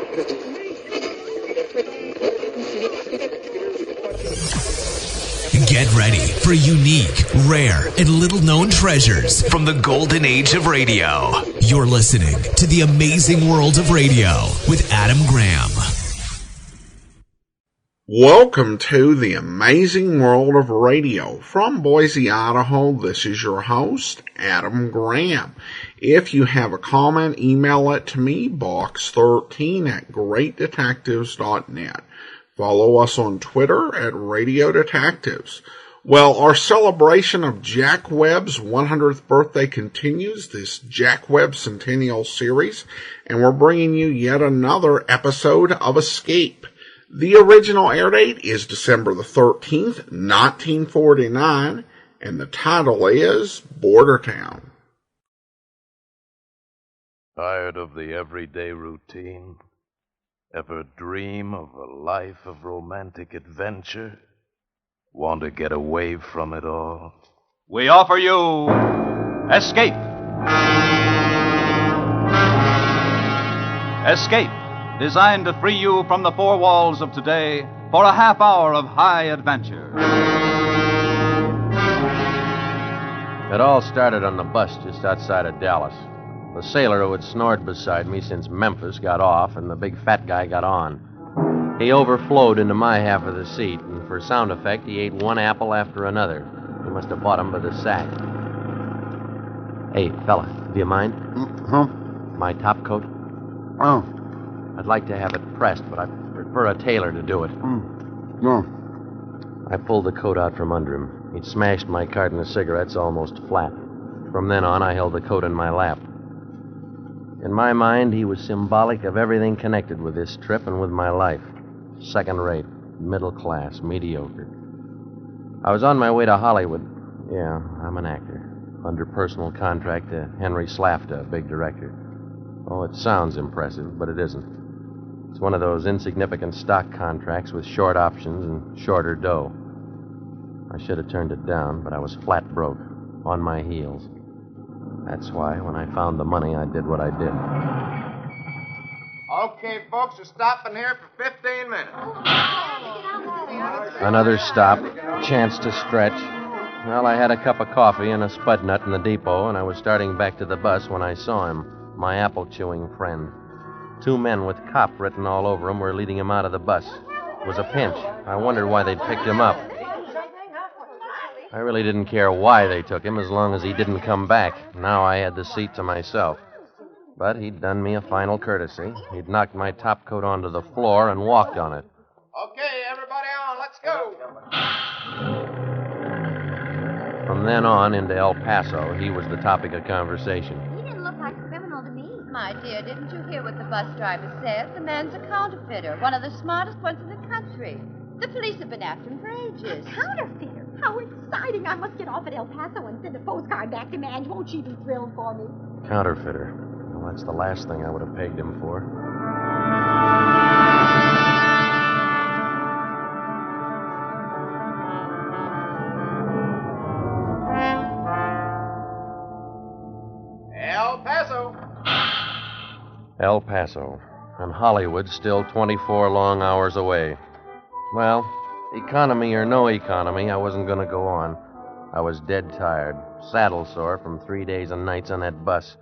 Get ready for unique, rare, and little-known treasures from the golden age of radio. You're listening to The Amazing World of Radio with Adam Graham. Welcome to The Amazing World of Radio. From Boise, Idaho, this is your host, Adam Graham. If you have a comment, email it to me, box13@greatdetectives.net. Follow us on Twitter at Radio Detectives. Well, our celebration of Jack Webb's 100th birthday continues, this Jack Webb Centennial series, and we're bringing you yet another episode of Escape. The original air date is December the 13th, 1949, and the title is Border Town. Tired of the everyday routine? Ever dream of a life of romantic adventure? Want to get away from it all? We offer you Escape. Escape, designed to free you from the four walls of today for a half hour of high adventure. It all started on the bus just outside of Dallas. The sailor who had snored beside me since Memphis got off, and the big fat guy got on. He overflowed into my half of the seat, and for sound effect, he ate one apple after another. He must have bought them by the sack. Hey, fella, do you mind? My top coat? Oh. I'd like to have it pressed, but I prefer a tailor to do it. No. I pulled the coat out from under him. He'd smashed my carton of cigarettes almost flat. From then on, I held the coat in my lap. In my mind, he was symbolic of everything connected with this trip and with my life. Second-rate, middle-class, mediocre. I was on my way to Hollywood. Yeah, I'm an actor. Under personal contract to Henry Slafta, a big director. Oh, it sounds impressive, but it isn't. It's one of those insignificant stock contracts with short options and shorter dough. I should have turned it down, but I was flat broke, on my heels. That's why, when I found the money, I did what I did. Okay, folks, we're stopping here for 15 minutes. Another stop, chance to stretch. Well, I had a cup of coffee and a spud nut in the depot, and I was starting back to the bus when I saw him, my apple-chewing friend. Two men with cop written all over them were leading him out of the bus. It was a pinch. I wondered why they'd picked him up. I really didn't care why they took him as long as he didn't come back. Now I had the seat to myself. But he'd done me a final courtesy. He'd knocked my top coat onto the floor and walked on it. Okay, everybody on, let's go. From then on into El Paso, he was the topic of conversation. He didn't look like a criminal to me. My dear, didn't you hear what the bus driver said? The man's a counterfeiter, one of the smartest ones in the country. The police have been after him for ages. A counterfeiter? How exciting. I must get off at El Paso and send a postcard back to Madge. Won't she be thrilled for me? Counterfeiter. Well, that's the last thing I would have pegged him for. El Paso. El Paso. And Hollywood still 24 long hours away. Well, economy or no economy, I wasn't going to go on. I was dead tired, saddle sore from 3 days and nights on that bus.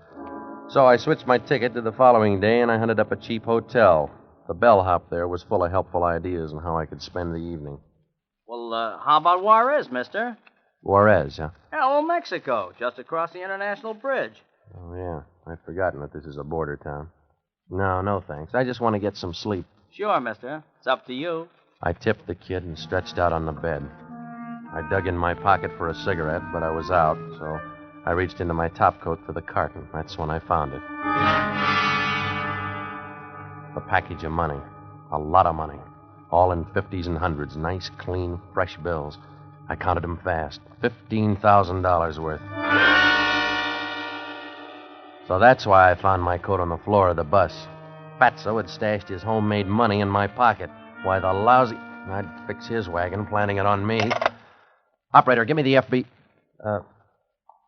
So I switched my ticket to the following day, and I hunted up a cheap hotel. The bellhop there was full of helpful ideas on how I could spend the evening. Well, how about Juarez, mister? Juarez, huh? Yeah, old Mexico, just across the International Bridge. Oh, yeah. I'd forgotten that this is a border town. No, thanks. I just want to get some sleep. Sure, mister. It's up to you. I tipped the kid and stretched out on the bed. I dug in my pocket for a cigarette, but I was out, so I reached into my topcoat for the carton. That's when I found it. The package of money. A lot of money. All in 50s and 100s. Nice, clean, fresh bills. I counted them fast. $15,000 worth. So that's why I found my coat on the floor of the bus. Fatso had stashed his homemade money in my pocket. Why, the lousy... I'd fix his wagon, planning it on me. Operator, give me the FB...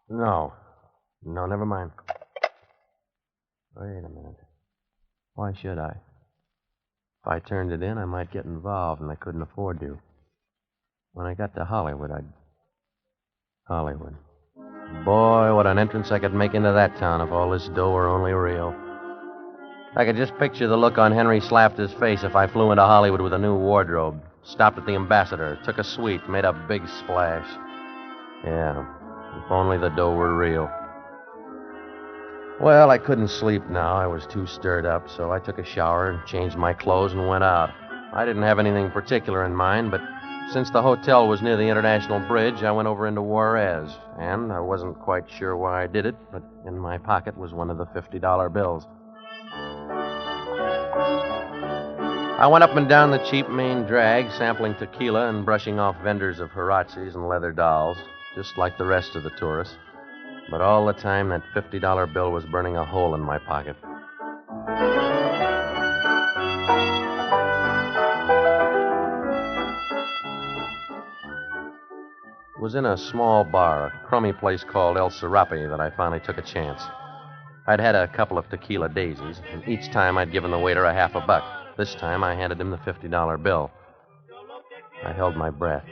No, never mind. Wait a minute. Why should I? I turned it in, I might get involved, and I couldn't afford to. When I got to Hollywood, Hollywood. Boy, what an entrance I could make into that town if all this dough were only real. I could just picture the look on Henry Slafter's face if I flew into Hollywood with a new wardrobe, stopped at the Ambassador, took a suite, made a big splash. Yeah, if only the dough were real. Well, I couldn't sleep now. I was too stirred up, so I took a shower and changed my clothes and went out. I didn't have anything particular in mind, but since the hotel was near the International Bridge, I went over into Juarez, and I wasn't quite sure why I did it, but in my pocket was one of the $50 bills. I went up and down the cheap main drag, sampling tequila and brushing off vendors of Huaraches and leather dolls, just like the rest of the tourists. But all the time, that $50 bill was burning a hole in my pocket. It was in a small bar, a crummy place called El Serape, that I finally took a chance. I'd had a couple of tequila daisies, and each time I'd given the waiter a half a buck. This time I handed him the $50 bill. I held my breath.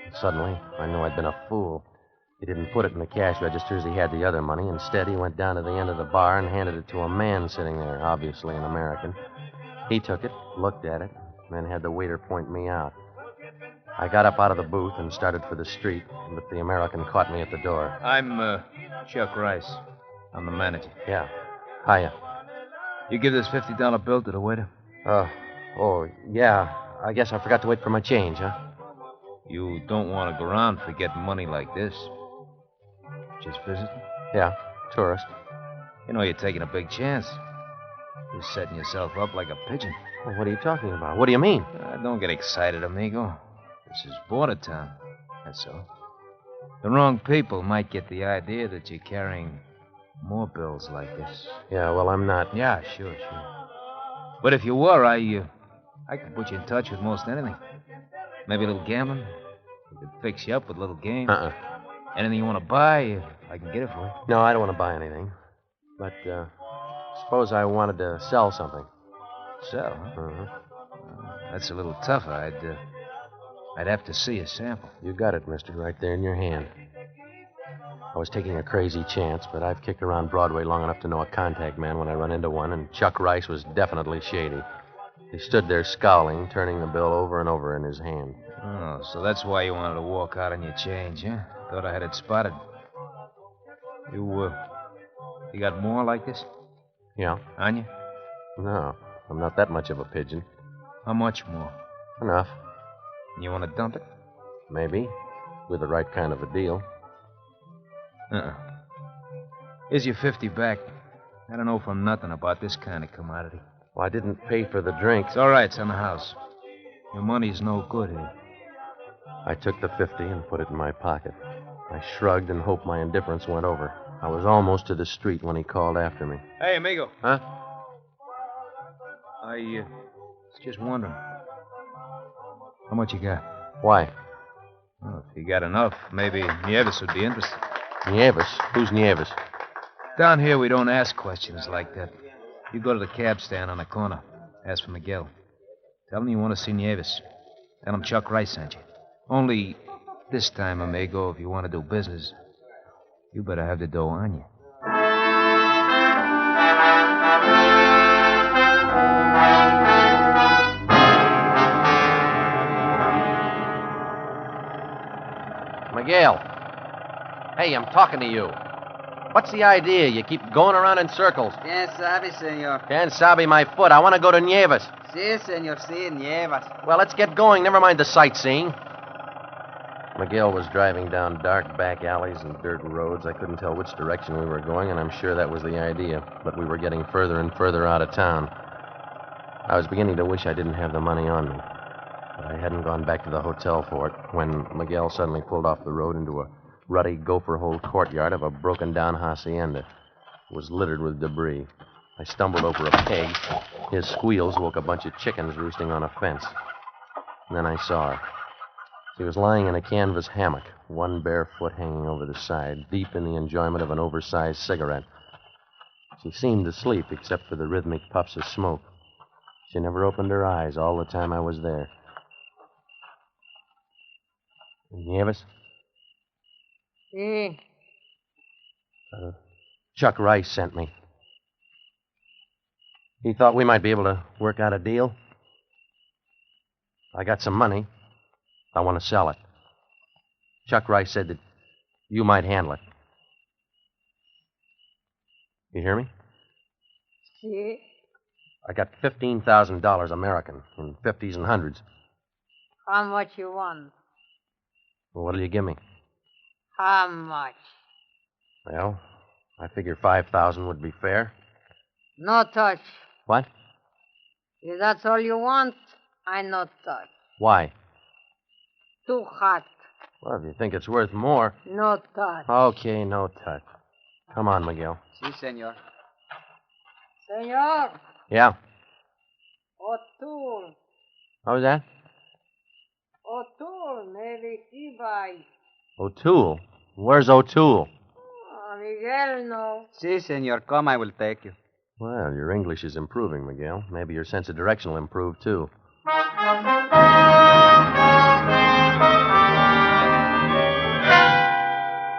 And suddenly, I knew I'd been a fool. He didn't put it in the cash register as he had the other money. Instead, he went down to the end of the bar and handed it to a man sitting there, obviously an American. He took it, looked at it, and then had the waiter point me out. I got up out of the booth and started for the street, but the American caught me at the door. I'm, Chuck Rice. I'm the manager. Yeah. Hiya. You give this $50 bill to the waiter? Yeah. I guess I forgot to wait for my change, huh? You don't want to go around forgetting money like this. Just visiting? Yeah, tourist. You know you're taking a big chance. You're setting yourself up like a pigeon. Well, what are you talking about? What do you mean? Don't get excited, amigo. This is border town. That's all. The wrong people might get the idea that you're carrying more bills like this. Yeah, well, I'm not. Yeah, sure. But if you were, I could put you in touch with most anything. Maybe a little gambling. We could fix you up with a little game. Anything you want to buy, I can get it for you. No, I don't want to buy anything. But, suppose I wanted to sell something. Sell, huh? That's a little tougher. I'd have to see a sample. You got it, mister, right there in your hand. I was taking a crazy chance, but I've kicked around Broadway long enough to know a contact man when I run into one, and Chuck Rice was definitely shady. He stood there scowling, turning the bill over and over in his hand. Oh, so that's why you wanted to walk out on your change, huh? Thought I had it spotted. You got more like this? Yeah. On you? No, I'm not that much of a pigeon. How much more? Enough. You want to dump it? Maybe, with the right kind of a deal. Here's your 50 back. I don't know for nothing about this kind of commodity. Well, I didn't pay for the drinks. It's all right. It's in the house. Your money's no good here. I took the 50 and put it in my pocket. I shrugged and hoped my indifference went over. I was almost to the street when he called after me. Hey, amigo. Huh? I was just wondering. How much you got? Why? Well, if you got enough, maybe Nieves would be interested. Nieves? Who's Nieves? Down here, we don't ask questions like that. You go to the cab stand on the corner. Ask for Miguel. Tell him you want to see Nieves. Tell him Chuck Rice sent you. Only this time, amigo, if you want to do business, you better have the dough on you. Miguel. Hey, I'm talking to you. What's the idea? You keep going around in circles. Quien sabe, senor? Can't sabe my foot. I want to go to Nieves. Si, senor, si, Nieves. Well, let's get going. Never mind the sightseeing. Miguel was driving down dark back alleys and dirt roads. I couldn't tell which direction we were going, and I'm sure that was the idea. But we were getting further and further out of town. I was beginning to wish I didn't have the money on me. But I hadn't gone back to the hotel for it when Miguel suddenly pulled off the road into a ruddy gopher-hole courtyard of a broken-down hacienda. It was littered with debris. I stumbled over a peg. His squeals woke a bunch of chickens roosting on a fence. And then I saw her. She was lying in a canvas hammock, one bare foot hanging over the side, deep in the enjoyment of an oversized cigarette. She seemed asleep except for the rhythmic puffs of smoke. She never opened her eyes all the time I was there. Nieves? Sí. Chuck Rice sent me. He thought we might be able to work out a deal. I got some money. I want to sell it. Chuck Rice said that you might handle it. You hear me? Sí. I got $15,000 American in 50s and 100s. How much you want? Well, what'll you give me? How much? Well, I figure 5,000 would be fair. No touch. What? If that's all you want, I no touch. Why? Too hot. Well, if you think it's worth more. No touch. Okay, no touch. Come on, Miguel. Sí, senor. Senor. Yeah. O'Toole. What was that? O'Toole, maybe he buy. O'Toole? Where's O'Toole? Oh, Miguel, no. Sí, senor. Come, I will take you. Well, your English is improving, Miguel. Maybe your sense of direction will improve, too.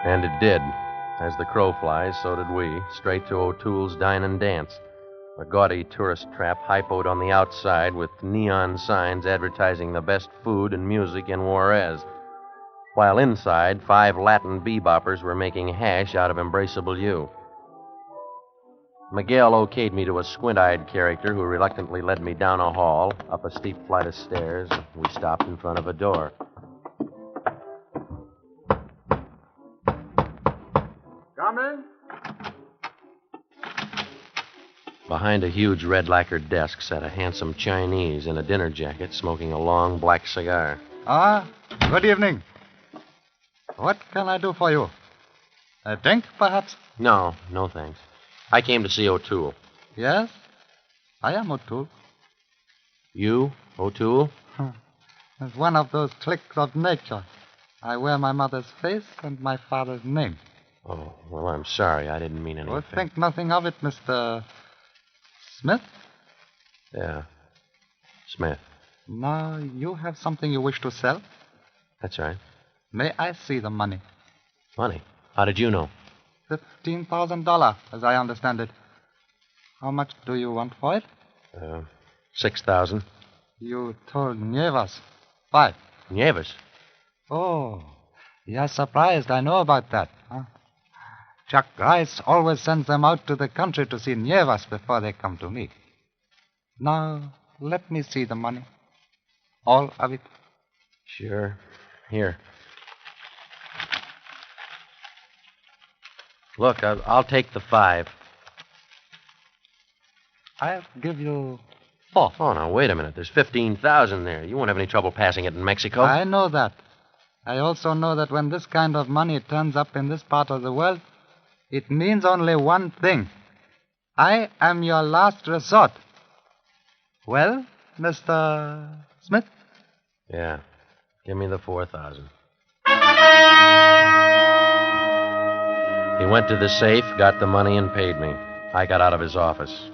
And it did. As the crow flies, so did we, straight to O'Toole's Dine and Dance, a gaudy tourist trap hypoed on the outside with neon signs advertising the best food and music in Juarez, while inside, 5 Latin beboppers were making hash out of Embraceable You. Miguel okayed me to a squint-eyed character who reluctantly led me down a hall, up a steep flight of stairs. We stopped in front of a door. Come in. Behind a huge red lacquered desk sat a handsome Chinese in a dinner jacket smoking a long black cigar. Ah, good evening. What can I do for you? A drink, perhaps? No, thanks. I came to see O'Toole. Yes, I am O'Toole. You, O'Toole? It's one of those clicks of nature. I wear my mother's face and my father's name. Oh, well, I'm sorry. I didn't mean anything. Oh, think nothing of it, Mr. Smith? Yeah, Smith. Now, you have something you wish to sell? That's right. May I see the money? Money? How did you know? $15,000, as I understand it. How much do you want for it? 6,000. You told Nieves 5. Nieves? Oh, you're surprised. I know about that. Huh? Chuck Rice always sends them out to the country to see Nieves before they come to me. Now, let me see the money. All of it. Sure. Here. Look, I'll take the 5. I'll give you 4. Oh, now, wait a minute. There's 15,000 there. You won't have any trouble passing it in Mexico. I know that. I also know that when this kind of money turns up in this part of the world, it means only one thing. I am your last resort. Well, Mr. Smith? Yeah. Give me the 4,000. He went to the safe, got the money, and paid me. I got out of his office.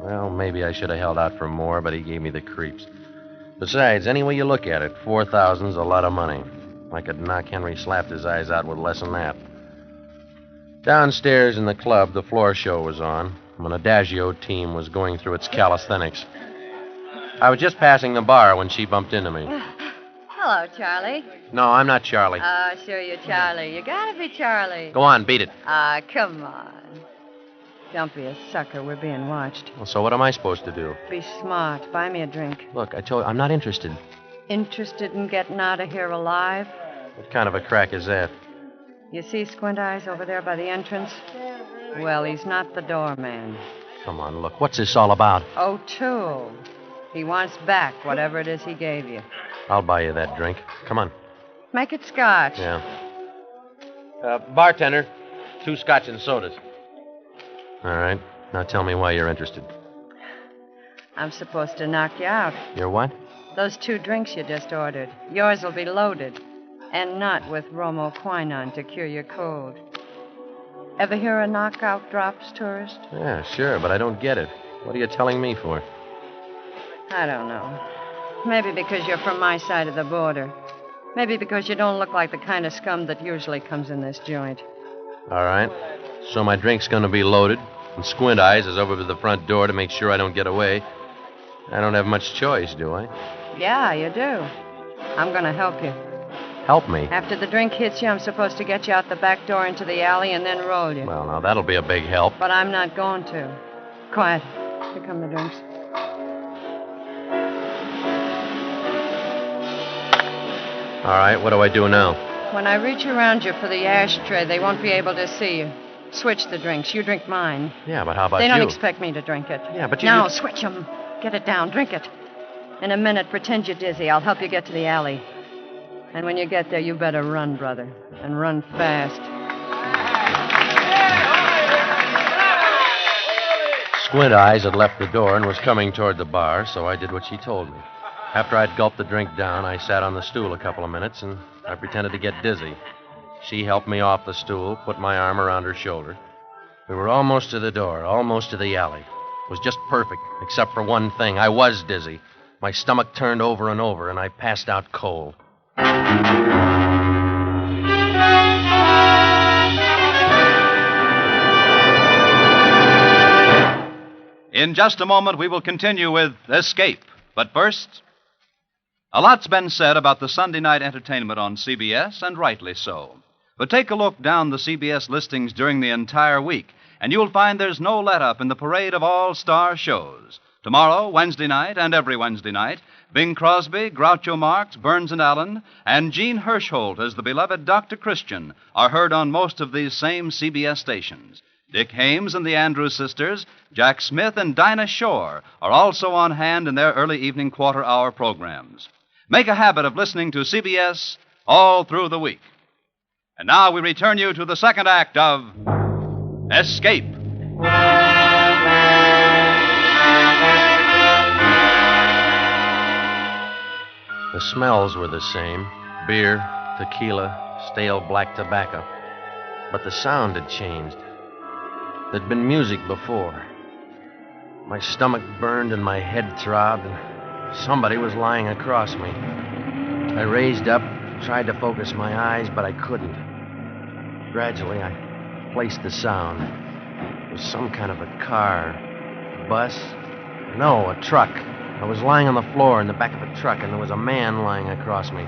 Well, maybe I should have held out for more, but he gave me the creeps. Besides, any way you look at it, 4,000's a lot of money. I could knock Henry slapped his eyes out with less than that. Downstairs in the club, the floor show was on. An Adagio team was going through its calisthenics. I was just passing the bar when she bumped into me. Hello, Charlie. No, I'm not Charlie. Sure you're Charlie. You gotta be Charlie. Go on, beat it. Come on. Don't be a sucker. We're being watched. Well, so what am I supposed to do? Be smart. Buy me a drink. Look, I told you, I'm not interested. Interested in getting out of here alive? What kind of a crack is that? You see Squint Eyes over there by the entrance? Well, he's not the doorman. Come on, look. What's this all about? O'Toole. He wants back whatever it is he gave you. I'll buy you that drink. Come on. Make it scotch. Yeah. Bartender, 2 scotch and sodas. All right. Now tell me why you're interested. I'm supposed to knock you out. You're what? Those 2 drinks you just ordered. Yours will be loaded. And not with bromoquinine to cure your cold. Ever hear of knockout drops, tourist? Yeah, sure, but I don't get it. What are you telling me for? I don't know. Maybe because you're from my side of the border. Maybe because you don't look like the kind of scum that usually comes in this joint. All right. So my drink's going to be loaded, and Squint Eyes is over to the front door to make sure I don't get away. I don't have much choice, do I? Yeah, you do. I'm going to help you. Help me? After the drink hits you, I'm supposed to get you out the back door into the alley and then roll you. Well, now, that'll be a big help. But I'm not going to. Quiet. Here come the drinks. All right, what do I do now? When I reach around you for the ashtray, they won't be able to see you. Switch the drinks. You drink mine. Yeah, but how about you? They don't expect me to drink it. Yeah, but you... Now, switch them. Get it down. Drink it. In a minute, pretend you're dizzy. I'll help you get to the alley. And when you get there, you better run, brother. And run fast. Squint Eyes had left the door and was coming toward the bar, so I did what she told me. After I'd gulped the drink down, I sat on the stool a couple of minutes, and I pretended to get dizzy. She helped me off the stool, put my arm around her shoulder. We were almost to the door, almost to the alley. It was just perfect, except for one thing. I was dizzy. My stomach turned over and over, and I passed out cold. In just a moment, we will continue with Escape. But first, a lot's been said about the Sunday night entertainment on CBS, and rightly so. But take a look down the CBS listings during the entire week, and you'll find there's no let-up in the parade of all-star shows. Tomorrow, Wednesday night, and every Wednesday night, Bing Crosby, Groucho Marx, Burns and Allen, and Gene Hirschholt as the beloved Dr. Christian are heard on most of these same CBS stations. Dick Hames and the Andrews Sisters, Jack Smith and Dinah Shore are also on hand in their early evening quarter-hour programs. Make a habit of listening to CBS all through the week. And now we return you to the second act of Escape. The smells were the same. Beer, tequila, stale black tobacco. But the sound had changed. There'd been music before. My stomach burned and my head throbbed, and somebody was lying across me. I raised up, tried to focus my eyes, but I couldn't. Gradually, I placed the sound. It was some kind of a car, bus. No, a truck. I was lying on the floor in the back of a truck, and there was a man lying across me.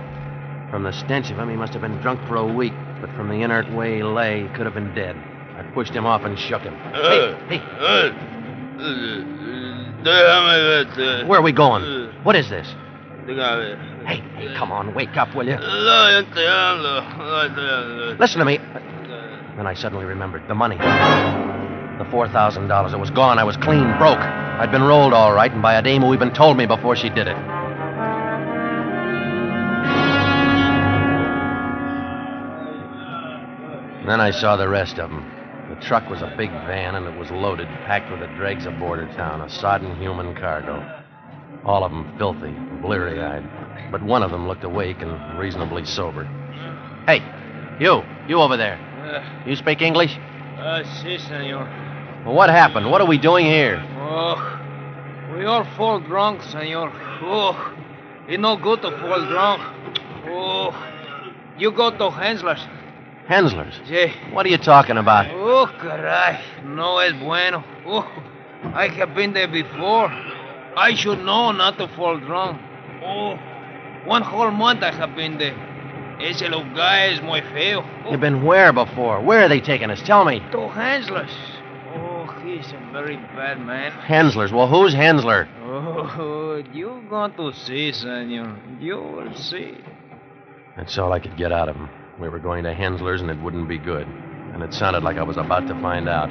From the stench of him, he must have been drunk for a week, but from the inert way he lay, he could have been dead. I pushed him off and shook him. Hey. Where are we going? What is this? Hey, come on, wake up, will you? Listen to me. Then I suddenly remembered the money. The $4,000. It was gone. I was clean broke. I'd been rolled all right, and by a dame who even told me before she did it. And then I saw the rest of them. The truck was a big van, and it was loaded, packed with the dregs of border town, a sodden human cargo. All of them filthy, bleary-eyed. But one of them looked awake and reasonably sober. Hey, you over there. You speak English? Si, senor. Well, what happened? What are we doing here? Oh, we all fall drunk, senor. Oh, it's no good to fall drunk. Oh, you go to Hensler's. Hensler's? Sí. What are you talking about? Oh, caray. No es bueno. Oh, I have been there before. I should know not to fall drunk. Oh, 1 whole month I have been there. Ese lugar es muy feo. Oh. You've been where before? Where are they taking us? Tell me. To Hensler's. Oh, he's a very bad man. Hensler's? Well, who's Hensler? Oh, you're going to see, senor. You will see. That's all I could get out of him. We were going to Hensler's, and it wouldn't be good. And it sounded like I was about to find out.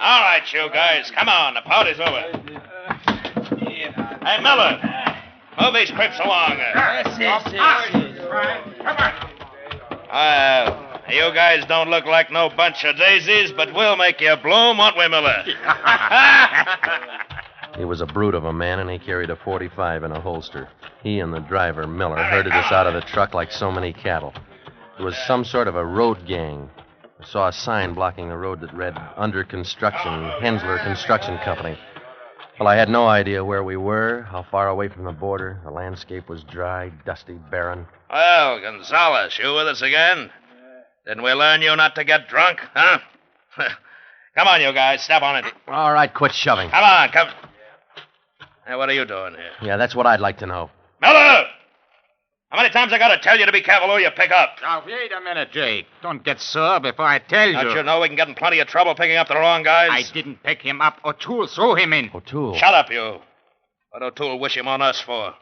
All right, you guys. Come on. The party's over. Hey, Miller. Move these crips along. You guys don't look like no bunch of daisies, but we'll make you bloom, won't we, Miller? He was a brute of a man, and he carried a .45 in a holster. He and the driver, Miller, herded us out of the truck like so many cattle. It was some sort of a road gang. I saw a sign blocking the road that read, Under Construction, Hensler Construction Company. Well, I had no idea where we were, how far away from the border. The landscape was dry, dusty, barren. Well, Gonzalez, you with us again? Didn't we learn you not to get drunk, huh? Come on, you guys, step on it. All right, quit shoving. Come on, come. Hey, what are you doing here? Yeah, that's what I'd like to know. Miller! How many times I gotta tell you to be careful who you pick up? Now, wait a minute, Jake. Don't get sore before I tell you. Don't you know we can get in plenty of trouble picking up the wrong guys? I didn't pick him up. O'Toole threw him in. O'Toole? Shut up, you. What O'Toole wish him on us for?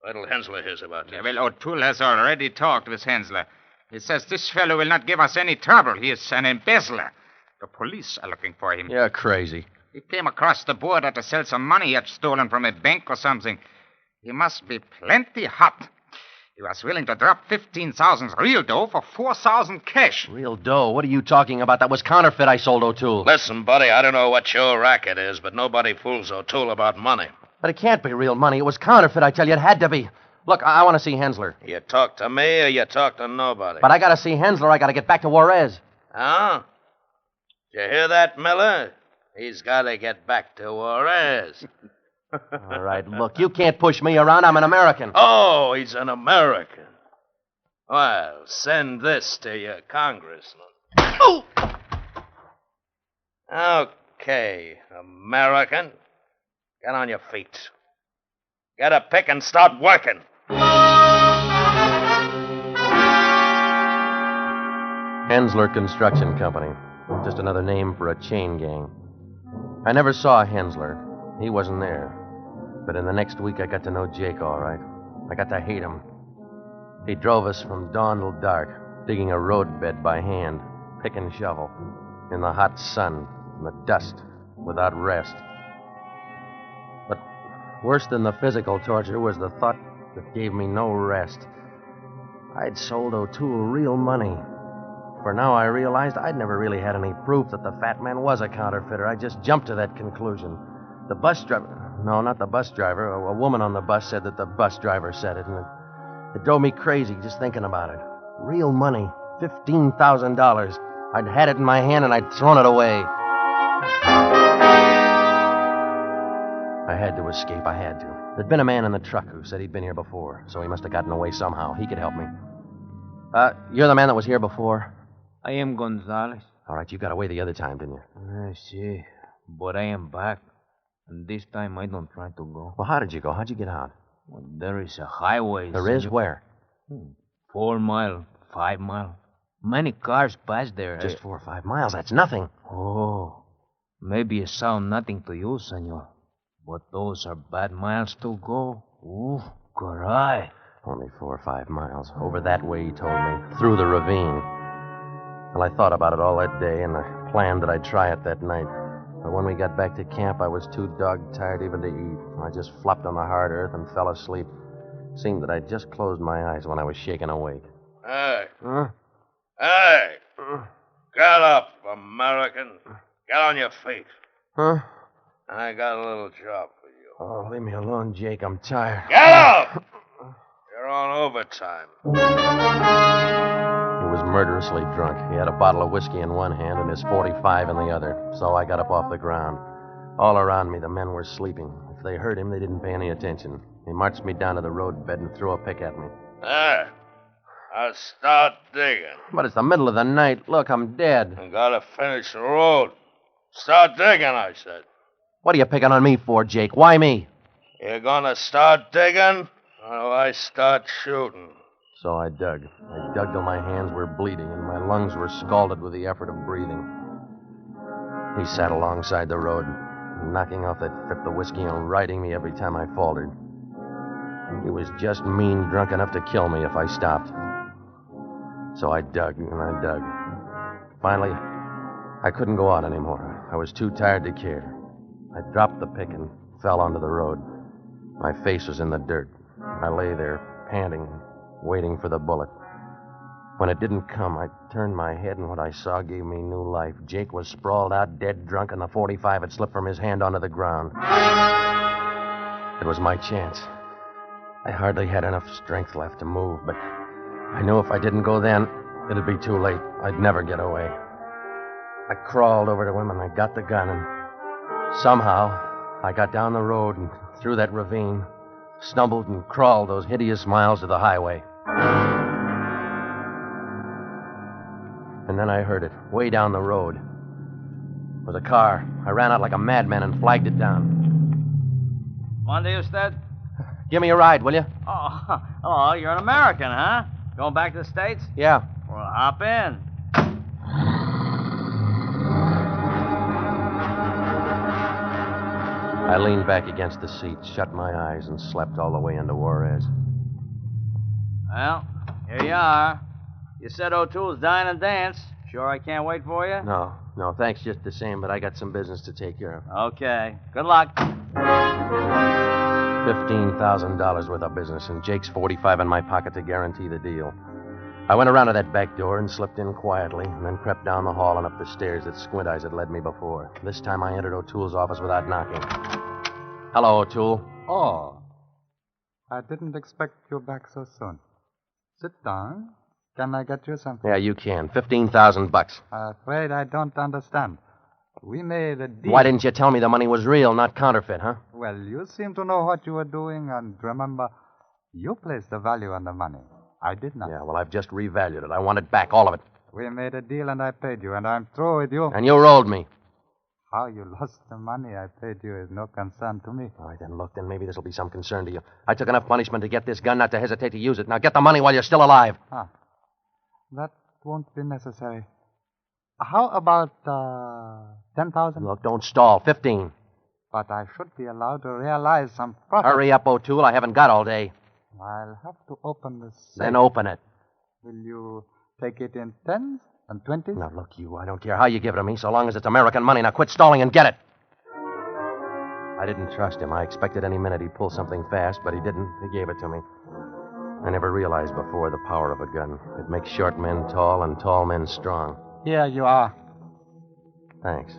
Wait till Hensler hears about this. Yeah, well, O'Toole has already talked with Hensler. He says this fellow will not give us any trouble. He is an embezzler. The police are looking for him. You're crazy. He came across the border to sell some money he had stolen from a bank or something. He must be plenty hot. He was willing to drop 15,000 real dough for 4,000 cash. Real dough? What are you talking about? That was counterfeit I sold O'Toole. Listen, buddy, I don't know what your racket is, but nobody fools O'Toole about money. But it can't be real money. It was counterfeit, I tell you. It had to be. Look, I want to see Hensler. You talk to me or you talk to nobody? But I got to see Hensler. I got to get back to Juarez. Huh? Did you hear that, Miller? He's got to get back to Juarez. All right, look, you can't push me around. I'm an American. Oh, he's an American. Well, send this to your congressman. Oh! Okay, American. Get on your feet. Get a pick and start working. Hensler Construction Company. Just another name for a chain gang. I never saw Hensler. He wasn't there. But in the next week, I got to know Jake all right. I got to hate him. He drove us from dawn till dark, digging a roadbed by hand, pick and shovel, in the hot sun, in the dust, without rest. But worse than the physical torture was the thought that gave me no rest. I'd sold O'Toole real money. For now I realized I'd never really had any proof that the fat man was a counterfeiter. I just jumped to that conclusion. The bus driver... No, not the bus driver. A woman on the bus said that the bus driver said it, and it drove me crazy just thinking about it. Real money. $15,000. I'd had it in my hand and I'd thrown it away. I had to escape. I had to. There'd been a man in the truck who said he'd been here before, so he must have gotten away somehow. He could help me. You're the man that was here before? I am Gonzalez. All right, you got away the other time, didn't you? I see. But I am back. And this time I don't try to go. Well, how did you go? How'd you get out? Well, there is a highway. There is? Where? 4 mile, 5 mile. Many cars pass there. Just 4 or 5 miles. That's nothing. Oh, maybe it sounds nothing to you, senor. But those are bad miles to go. Ooh, caray. Only 4 or 5 miles. Over that way, he told me. Through the ravine. Well, I thought about it all that day, and I planned that I'd try it that night. But when we got back to camp, I was too dog-tired even to eat. I just flopped on the hard earth and fell asleep. Seemed that I'd just closed my eyes when I was shaken awake. Hey. Huh? Hey. Get up, American. Get on your feet. Huh? I got a little job for you. Oh, leave me alone, Jake. I'm tired. Get up! You're on overtime. He was murderously drunk. He had a bottle of whiskey in one hand and his .45 in the other. So I got up off the ground. All around me, the men were sleeping. If they heard him, they didn't pay any attention. He marched me down to the roadbed and threw a pick at me. There. I'll start digging. But it's the middle of the night. Look, I'm dead. I gotta finish the road. Start digging, I said. What are you picking on me for, Jake? Why me? You're gonna start digging, or do I start shooting? So I dug. I dug till my hands were bleeding and my lungs were scalded with the effort of breathing. He sat alongside the road, knocking off that fifth of whiskey and riding me every time I faltered. He was just mean drunk enough to kill me if I stopped. So I dug and I dug. Finally, I couldn't go out anymore. I was too tired to care. I dropped the pick and fell onto the road. My face was in the dirt. I lay there, panting, waiting for the bullet. When it didn't come, I turned my head, and what I saw gave me new life. Jake was sprawled out, dead drunk, and the .45 had slipped from his hand onto the ground. It was my chance. I hardly had enough strength left to move, but I knew if I didn't go then, It'd be too late. I'd never get away. I crawled over to him and I got the gun, and somehow I got down the road and through that ravine, stumbled and crawled those hideous miles to the highway. And then I heard it, way down the road. It was a car. I ran out like a madman and flagged it down. Monday, Usted? Give me a ride, will you? Oh, you're an American, huh? Going back to the States? Yeah. Well, hop in. I leaned back against the seat, shut my eyes, and slept all the way into Juarez. Well, here you are. You said O'Toole's dine and dance. Sure I can't wait for you? No, thanks just the same, but I got some business to take care of. Okay. Good luck. $15,000 worth of business, and Jake's 45 in my pocket to guarantee the deal. I went around to that back door and slipped in quietly, and then crept down the hall and up the stairs that Squint Eyes had led me before. This time I entered O'Toole's office without knocking. Hello, O'Toole. Oh, I didn't expect you back so soon. Sit down. Can I get you something? Yeah, you can. $15,000. Afraid I don't understand. We made a deal. Why didn't you tell me the money was real, not counterfeit, huh? Well, you seem to know what you were doing, and remember, you placed the value on the money. I did not. Yeah, well, I've just revalued it. I want it back, all of it. We made a deal, and I paid you, and I'm through with you. And you rolled me. How you lost the money I paid you is no concern to me. All right, then look, then maybe this will be some concern to you. I took enough punishment to get this gun not to hesitate to use it. Now get the money while you're still alive. That won't be necessary. How about 10,000? Look, don't stall. 15. But I should be allowed to realize some profit. Hurry up, O'Toole. I haven't got all day. I'll have to open the safe. Then open it. Will you take it in 10s and 20s? Now, look, I don't care how you give it to me, so long as it's American money. Now quit stalling and get it. I didn't trust him. I expected any minute he'd pull something fast, but he didn't. He gave it to me. I never realized before the power of a gun. It makes short men tall and tall men strong. Here you are. Thanks.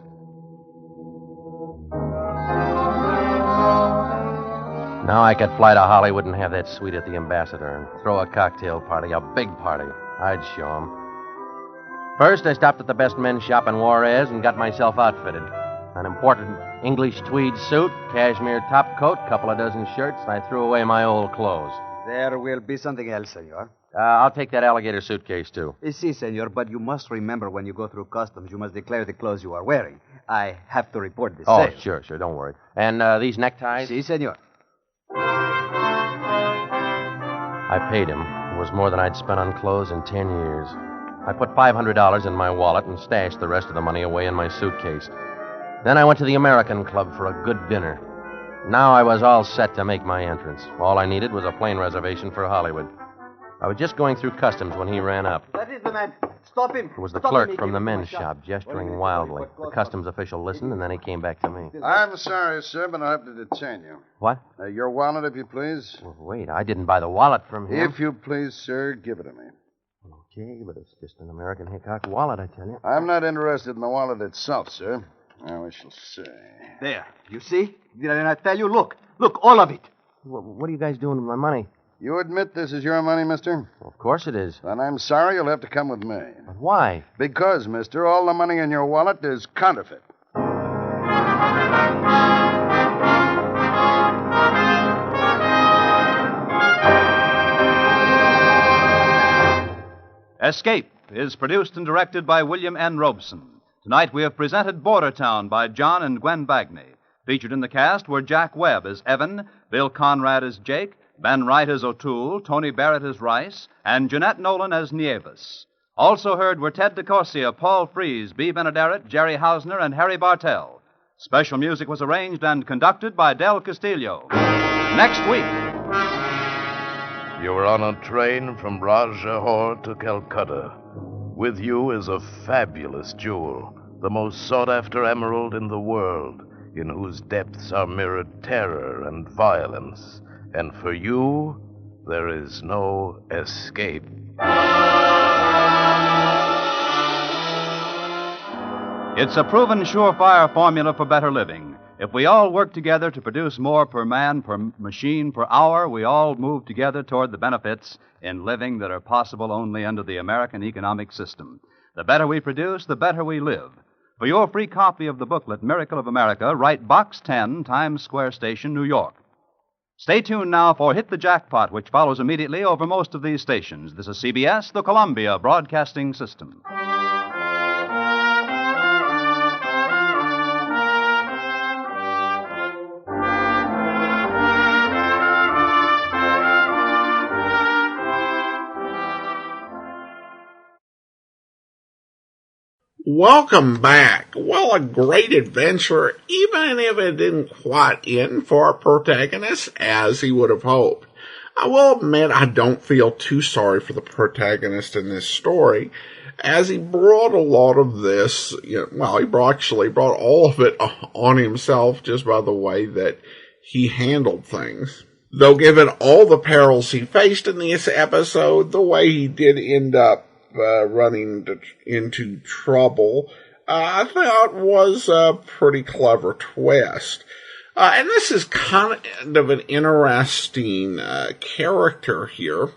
Now I could fly to Hollywood and have that suite at the Ambassador and throw a cocktail party, a big party. I'd show 'em. First, I stopped at the best men's shop in Juarez and got myself outfitted. An important English tweed suit, cashmere top coat, couple of dozen shirts, and I threw away my old clothes. There will be something else, senor. I'll take that alligator suitcase, too. Si, senor, but you must remember when you go through customs, you must declare the clothes you are wearing. I have to report the sale. Sure, don't worry. And these neckties? Si, senor. I paid him. It was more than I'd spent on clothes in 10 years. I put $500 in my wallet and stashed the rest of the money away in my suitcase. Then I went to the American Club for a good dinner. Now I was all set to make my entrance. All I needed was a plane reservation for Hollywood. I was just going through customs when he ran up. That is the man. Stop him. It was the clerk from the men's shop, gesturing wildly. The customs official listened, and then he came back to me. I'm sorry, sir, but I have to detain you. What? Your wallet, if you please. Well, wait, I didn't buy the wallet from him. If you please, sir, give it to me. Okay, but it's just an American Hickok wallet, I tell you. I'm not interested in the wallet itself, sir. Now, we shall see. There. You see? Did I not tell you? Look, all of it. What are you guys doing with my money? You admit this is your money, mister? Well, of course it is. Then I'm sorry you'll have to come with me. But why? Because, mister, all the money in your wallet is counterfeit. Escape is produced and directed by William N. Robeson. Tonight we have presented Border Town by John and Gwen Bagney. Featured in the cast were Jack Webb as Evan, Bill Conrad as Jake, Ben Wright as O'Toole, Tony Barrett as Rice, and Jeanette Nolan as Nieves. Also heard were Ted DeCorsia, Paul Frees, B. Benaderet, Jerry Hausner, and Harry Bartell. Special music was arranged and conducted by Del Castillo. Next week. You were on a train from Rajahor to Calcutta. With you is a fabulous jewel, the most sought-after emerald in the world, in whose depths are mirrored terror and violence. And for you, there is no escape. It's a proven surefire formula for better living. If we all work together to produce more per man, per machine, per hour, we all move together toward the benefits in living that are possible only under the American economic system. The better we produce, the better we live. For your free copy of the booklet, Miracle of America, write Box 10, Times Square Station, New York. Stay tuned now for Hit the Jackpot, which follows immediately over most of these stations. This is CBS, the Columbia Broadcasting System. Welcome back. Well, a great adventure, even if it didn't quite end for our protagonist as he would have hoped. I will admit I don't feel too sorry for the protagonist in this story, as he brought a lot of this, he brought all of it on himself just by the way that he handled things. Though given all the perils he faced in this episode, the way he did end up running into trouble, I thought was a pretty clever twist. And this is kind of an interesting character here,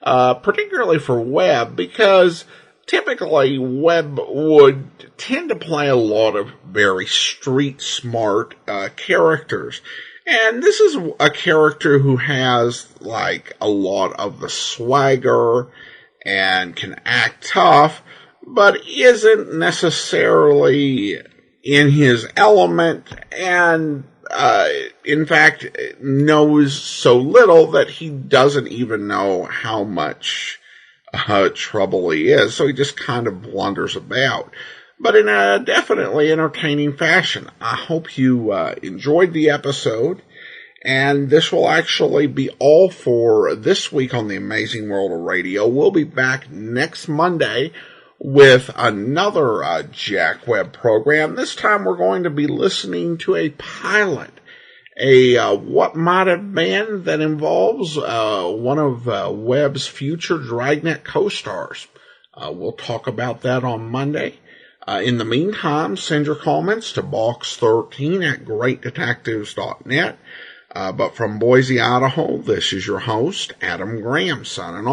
particularly for Webb, because typically Webb would tend to play a lot of very street-smart characters. And this is a character who has, a lot of the swagger and can act tough, but isn't necessarily in his element, and in fact knows so little that he doesn't even know how much trouble he is, so he just kind of blunders about, but in a definitely entertaining fashion. I hope you enjoyed the episode. And this will actually be all for this week on the Amazing World of Radio. We'll be back next Monday with another Jack Webb program. This time we're going to be listening to a pilot, a what might have been that involves one of Webb's future Dragnet co-stars. We'll talk about that on Monday. In the meantime, send your comments to box13@greatdetectives.net. But from Boise, Idaho, this is your host, Adam Graham, signing off.